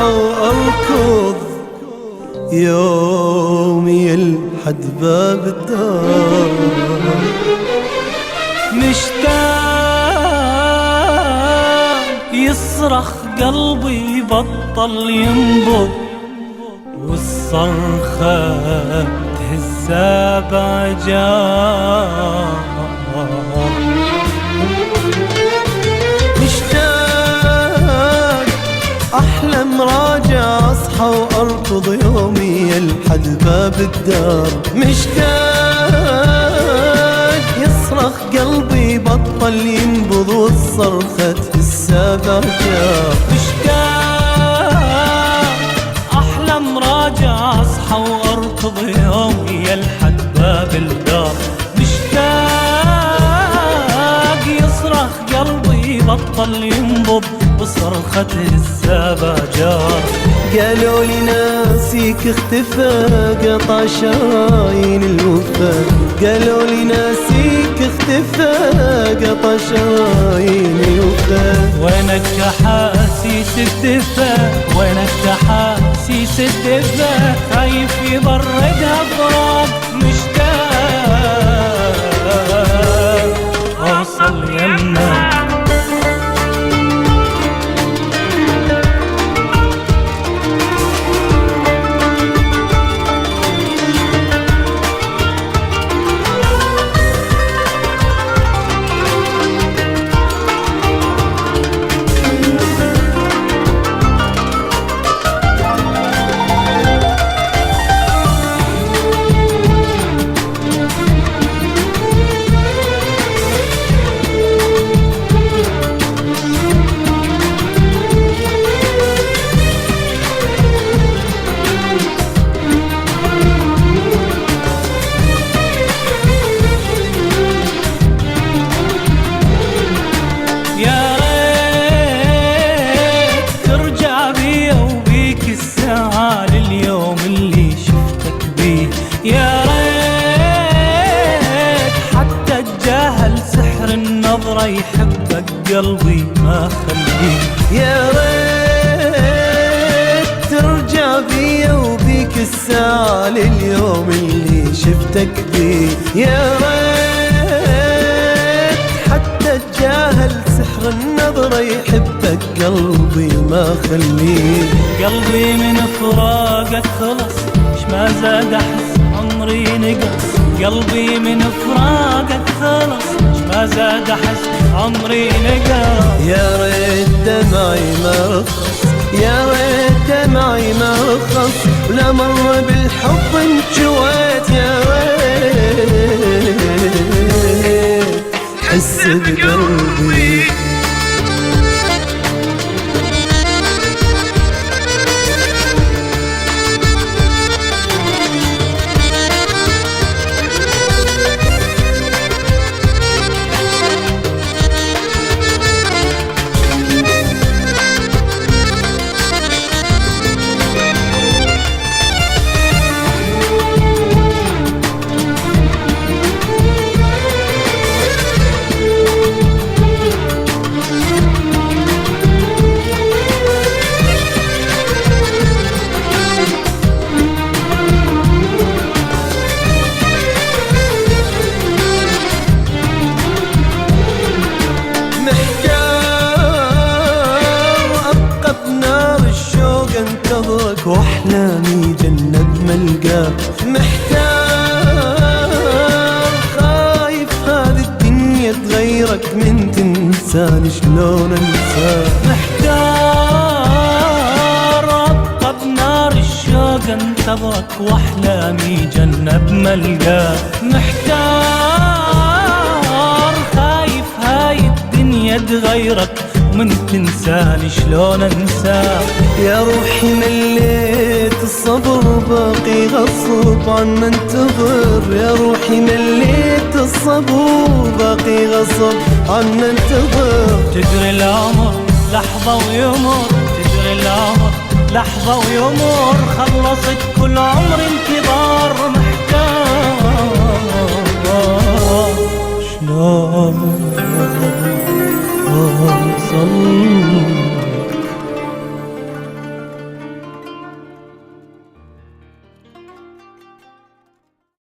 أصحى وأركض يومي لحد باب الدار. مشتاق يصرخ قلبي بطل ينبض، والصرخة تهز بعجار. مشتاق أحلم راجع أصحى وأركض يومي لحد باب الدار. مشتاق يصرخ قلبي بطل ينبض، والصرخة تهز بعجار. مشتاق أحلم راجع أصحى وأركض يومي لحد باب الدار. مشتاق يصرخ قلبي بطل ينبض، وصرخته السباجار. قالوا لي ناسيك اختفى قطع شرايين الوفا. قالوا لي ناسيك اختفى قطع شرايين الوفا. وينك احاسيس الدفا، وينك احاسيس الدفا، خايف يبردها فراق. مشتاق اوصل يمك. يا ريت حتى اتجاهل سحر النظرة يحبك قلبي ما خليه. يا ريت ترجع بيا وبيك الساعة لليوم اللي شفتك بيه. يا ريت حتى اتجاهل سحر النظرة يحبك قلبي ما خليه. قلبي من فراقك خلص ما زاد احس عمري نقص. قلبي من فراقك خلص ما زاد احس عمري نقص. يا ريت دمعي ما رخص، يا ريت دمعي ما رخص، ولا مر بالحب انجويت. يا ريت حس بقلبي. انتظرك واحلامي جنة بملقاك. محتار خايف هذه الدنيا تغيرك، من تنساني شلون انساك. محتار ابقى بنار الشوق انتظرك واحلامي جنة بملقاك. محتار خايف هاي الدنيا تغيرك، ومن تنساني شلون انساك. يا روحي مليت الصبر باقي غصب عنا انتظر. يا روحي مليت الصبر باقي غصب عنا انتظر. تجري العمر لحظة ويمر، تجري العمر لحظة ويمر، خلصت كل عمر انتظار. محتار شلون أوصل